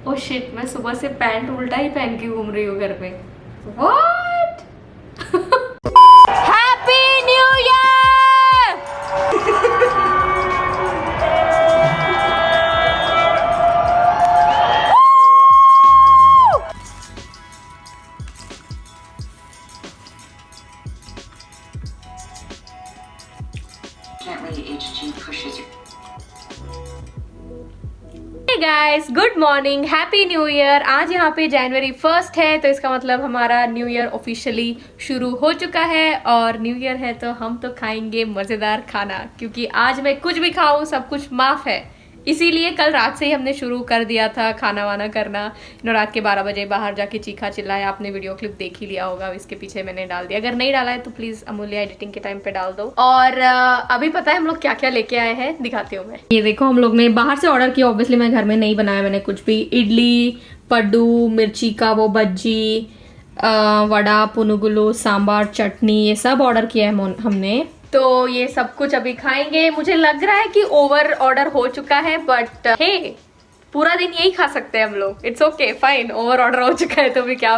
Oh shit, मैं सुबह से पैंट उल्टा ही पहन के घूम रही हूँ घर पे। What? Happy new year! Guys, good morning, happy new year. आज यहाँ पे जनवरी 1 है, तो इसका मतलब हमारा न्यू ईयर ऑफिशियली शुरू हो चुका है। और न्यू ईयर है तो हम तो खाएंगे मज़ेदार खाना, क्योंकि आज मैं कुछ भी खाऊं सब कुछ माफ़ है। इसीलिए कल रात से ही हमने शुरू कर दिया था खाना वाना करना। रात के 12 बजे बाहर जाके चीखा चिल्लाया। आपने वीडियो क्लिप देख ही लिया होगा, इसके पीछे मैंने डाल दिया। अगर नहीं डाला है तो प्लीज़ अमूल्य एडिटिंग के टाइम पे डाल दो। और अभी पता है हम लोग क्या क्या लेके आए हैं, दिखाती हूँ मैं। ये देखो, हम लोग ने बाहर से ऑर्डर किया। ऑब्वियसली मैं घर में नहीं बनाया मैंने कुछ भी। इडली, पड्डू, मिर्ची का वो बज्जी, वड़ा, पुनुगुलू, सांबार, चटनी, ये सब ऑर्डर किया है हमने। तो ये सब कुछ अभी खाएंगे। मुझे लग रहा है कि ओवर ऑर्डर हो चुका है, बट हे, पूरा दिन यही खा सकते हैं हम लोग। It's okay, fine. Over order हो चुका है तो भी क्या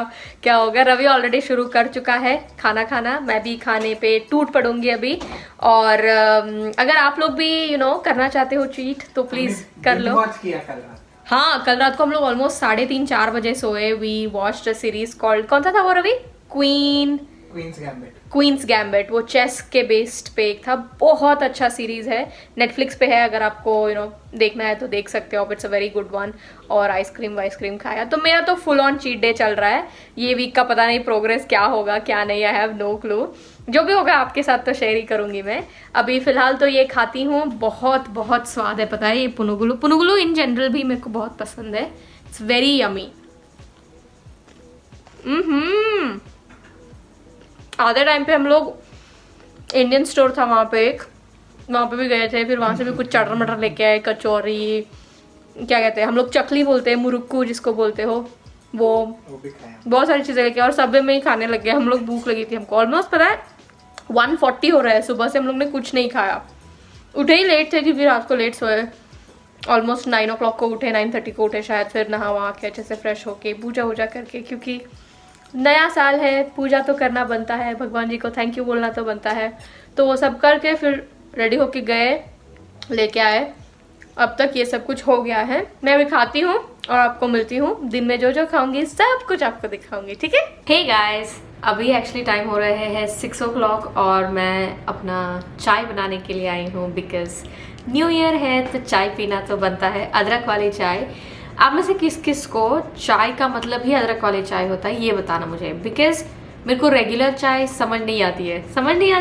होगा। रवि ऑलरेडी शुरू कर चुका है खाना खाना। मैं भी खाने पे टूट पड़ूंगी अभी। और अगर आप लोग भी करना चाहते हो चीट तो प्लीज कर लो। हाँ, कल रात को हम लोग ऑलमोस्ट 3:30-4 बजे सोए। We watched a series called, कौन सा था वो रवि? Queen's Gambit. वो चेस के बेस्ड पे एक था। बहुत अच्छा सीरीज है, नेटफ्लिक्स पे है। अगर आपको देखना है तो देख सकते हो। It's a very good one. और आइसक्रीम खाया। तो मेरा तो फुल ऑन चीट डे चल रहा है। ये वीक का पता नहीं प्रोग्रेस क्या होगा क्या नहीं, आई हैव नो क्लू। जो भी होगा आपके साथ तो शेयर ही करूंगी मैं। अभी फिलहाल तो ये खाती हूँ। बहुत बहुत स्वाद है, पता है। ये पुनुगुलू इन जनरल भी मेरे को बहुत पसंद है। It's very yummy. आधे टाइम पे हम लोग इंडियन स्टोर था वहाँ पे भी गए थे। फिर वहाँ से भी कुछ चटर मटर लेके आए। कचौरी, क्या कहते हैं हम लोग, चकली बोलते हैं, मुरुक्कू जिसको बोलते हो, वो भी खाया। बहुत सारी चीज़ें लेके। और सबवे में ही खाने लग गए हम लोग। भूख लगी थी हमको। ऑलमोस्ट पता है 1:40 हो रहा है। सुबह से हम लोग ने कुछ नहीं खाया। उठे ही लेट थे क्योंकि रात को लेट सोए। ऑलमोस्ट 9 o'clock को उठे, 9:30 को उठे शायद। फिर नहा वहा के अच्छे से फ्रेश होके पूजा वूजा करके, क्योंकि नया साल है, पूजा तो करना बनता है, भगवान जी को थैंक यू बोलना तो बनता है। तो वो सब करके फिर रेडी होके गए, लेके आए। अब तक ये सब कुछ हो गया है। मैं अभी खाती हूँ और आपको मिलती हूँ। दिन में जो जो खाऊंगी सब कुछ आपको दिखाऊंगी, ठीक है? हे गाइस, अभी एक्चुअली टाइम हो रहे हैं 6 o'clock और मैं अपना चाय बनाने के लिए आई हूँ। बिकॉज न्यू ईयर है तो चाय पीना तो बनता है। अदरक वाली चाय। आप में से किस किस को चाय का मतलब ही अदरक वाली चाय होता है, ये बताना मुझे। बिकॉज मेरे को रेगुलर चाय समझ नहीं आती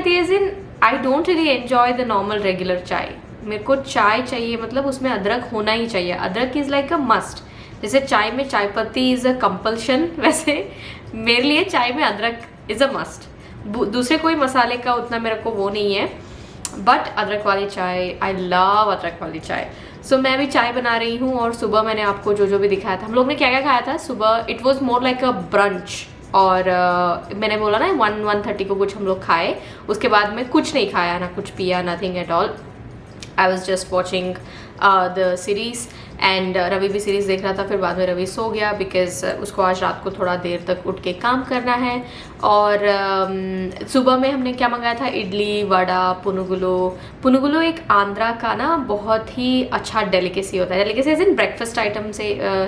है जिन I don't really enjoy the normal regular chai. मेरे को चाय चाहिए, मतलब उसमें अदरक होना ही चाहिए। अदरक इज़ लाइक अ मस्ट। जैसे चाय में चाय पत्ती इज़ अ कंपल्शन, वैसे मेरे लिए चाय में अदरक इज़ अ मस्ट। दूसरे कोई मसाले का उतना मेरे को वो नहीं है, बट अदरक वाली चाय, आई लव अदरक वाली चाय। सो मैं भी चाय बना रही हूँ। और सुबह मैंने आपको जो भी दिखाया था, हम लोग ने क्या क्या खाया था सुबह। It was more like a brunch. और मैंने बोला ना 1:30 को कुछ हम लोग खाए। उसके बाद में कुछ नहीं खाया, ना कुछ पिया, nothing at all. I was just watching the series. And Ravi भी सीरीज़ देख रहा था। फिर बाद में रवि सो गया बिकॉज उसको आज रात को थोड़ा देर तक उठ के काम करना है। और सुबह में हमने क्या मंगाया था, इडली, वड़ा, पुनुगुलू एक आंध्रा का ना बहुत ही अच्छा डेलिकेसी होता है। Delicacy as in breakfast item से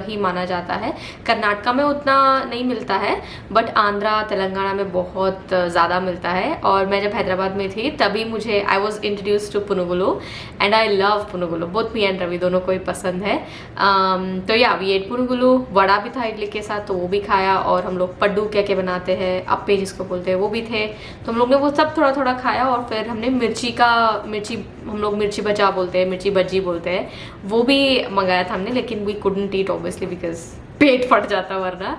ही माना जाता है। कर्नाटका में उतना नहीं मिलता है, बट आंध्रा तेलंगाना में बहुत ज़्यादा मिलता है। और मैं जब हैदराबाद में थी तभी मुझे I was introduce to punugulu and I love punugulu. Both me and Ravi दोनों को ही पसंद है। तो या वी एट पुनुगुलू। वड़ा भी था इडली के साथ, तो वो भी खाया। और हम लोग पड्डू क्या बनाते हैं, अप्पे जिसको बोलते हैं, वो भी थे। तो हम लोग ने वो सब थोड़ा थोड़ा खाया। और फिर हमने मिर्ची हम लोग मिर्ची बजा बोलते हैं, मिर्ची बज्जी बोलते हैं, वो भी मंगाया था हमने। लेकिन we couldn't eat obviously because पेट फट जाता वरना,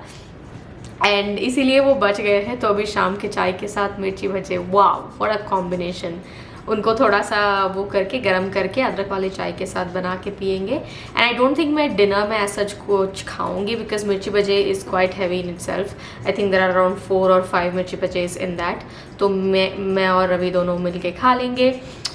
एंड इसीलिए वो बच गए हैं। तो अभी शाम के चाय के साथ मिर्ची भजे, वाओ व्हाट अ कॉम्बिनेशन। उनको थोड़ा सा वो करके गर्म करके अदरक वाले चाय के साथ बना के पियेंगे। एंड आई डोंट थिंक मैं डिनर में ऐसा कुछ खाऊंगी because mirchi bajji is quite heavy in itself. I think there are around 4 or 5 मिर्ची बजेज इन दैट। तो मैं और रवि दोनों मिल के खा लेंगे।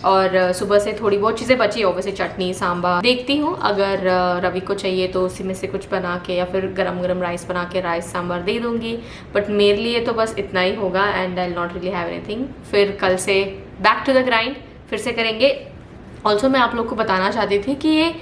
और सुबह से थोड़ी बहुत चीज़ें बची है, वैसे चटनी सांभर देखती हूँ, अगर रवि को चाहिए तो उसी में से कुछ बना के या फिर गरम गरम राइस बना के राइस सांभर दे दूँगी। बट मेरे लिए तो बस इतना ही होगा and I not really have anything. फिर कल से बैक टू द ग्राइंड फिर से करेंगे। ऑल्सो मैं आप लोग को बताना चाहती थी कि ये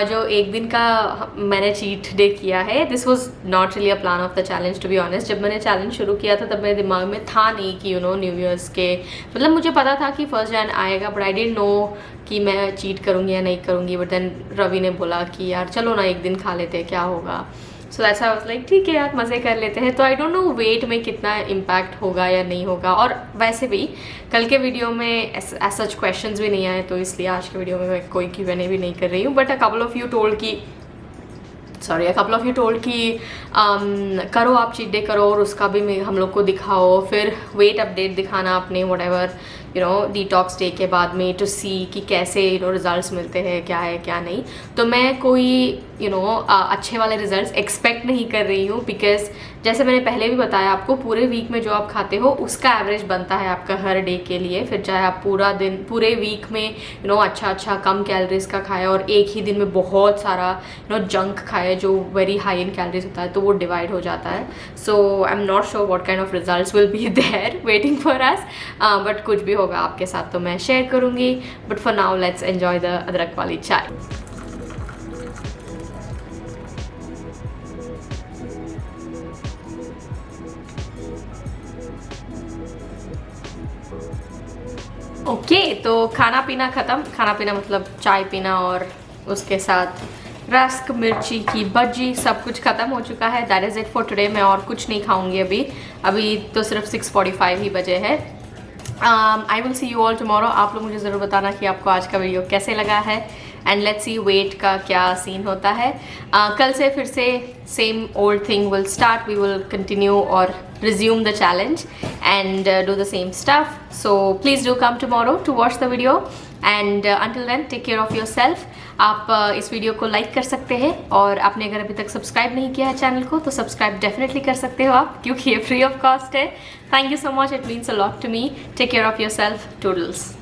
जो एक दिन का मैंने चीट डे किया है, this was not really a plan of the challenge to be honest. जब मैंने चैलेंज शुरू किया था तब मेरे दिमाग में था नहीं कि न्यू ईयर्स के, मतलब मुझे पता था कि 1 जनवरी आएगा, बट आई डिडंट नो कि मैं चीट करूँगी या नहीं करूँगी। बट देन रवि ने बोला कि यार चलो ना एक दिन खा लेते हैं, क्या होगा। So that's I was like ठीक है यार, मज़े कर लेते हैं। तो आई डोंट नो वेट में कितना इम्पैक्ट होगा या नहीं होगा, और वैसे भी कल के वीडियो में सच क्वेश्चंस भी नहीं आए, तो इसलिए आज के वीडियो में मैं कोई Q&A भी नहीं कर रही हूँ। But a couple of you told कि करो आप चीट डे करो और उसका भी हम लोग को दिखाओ, फिर वेट अपडेट दिखाना अपने व्हाटएवर डिटॉक्स डे के बाद में, टू सी कि कैसे रिजल्ट्स मिलते हैं, क्या है क्या नहीं। तो मैं कोई अच्छे वाले रिजल्ट्स एक्सपेक्ट नहीं कर रही हूँ, बिकॉज जैसे मैंने पहले भी बताया आपको, पूरे वीक में जो आप खाते हो उसका एवरेज बनता है आपका हर डे के लिए। फिर चाहे आप पूरा दिन पूरे वीक में अच्छा कम कैलोरीज का खाए और एक ही दिन में बहुत सारा जंक खाए जो वेरी हाई इन कैलोरीज होता है, तो वो डिवाइड हो जाता है। So I am not sure what kind of results will be there waiting for us, but कुछ भी होगा आपके साथ तो मैं शेयर करूँगी। But for now let's enjoy the अदरक वाली चाय। ओके तो खाना पीना ख़त्म, खाना पीना मतलब चाय पीना और उसके साथ रस्क, मिर्ची की बज्जी, सब कुछ ख़त्म हो चुका है। That is it for today. मैं और कुछ नहीं खाऊंगी अभी तो सिर्फ 6:45 ही बजे है। I will see you all tomorrow. आप लोग मुझे ज़रूर बताना कि आपको आज का वीडियो कैसे लगा है, एंड लेट्स सी वेट का क्या सीन होता है। कल से फिर से same old thing will start, we will continue और resume the challenge and do the same stuff. So please do come tomorrow to watch the video, and until then take care of yourself. आप इस video को like कर सकते हैं, और आपने अगर अभी तक सब्सक्राइब नहीं किया है चैनल को तो सब्सक्राइब डेफिनेटली कर सकते हो आप, क्योंकि ये फ्री ऑफ कॉस्ट है। Thank you so much, it means a lot to me. Take care of yourself, toodles.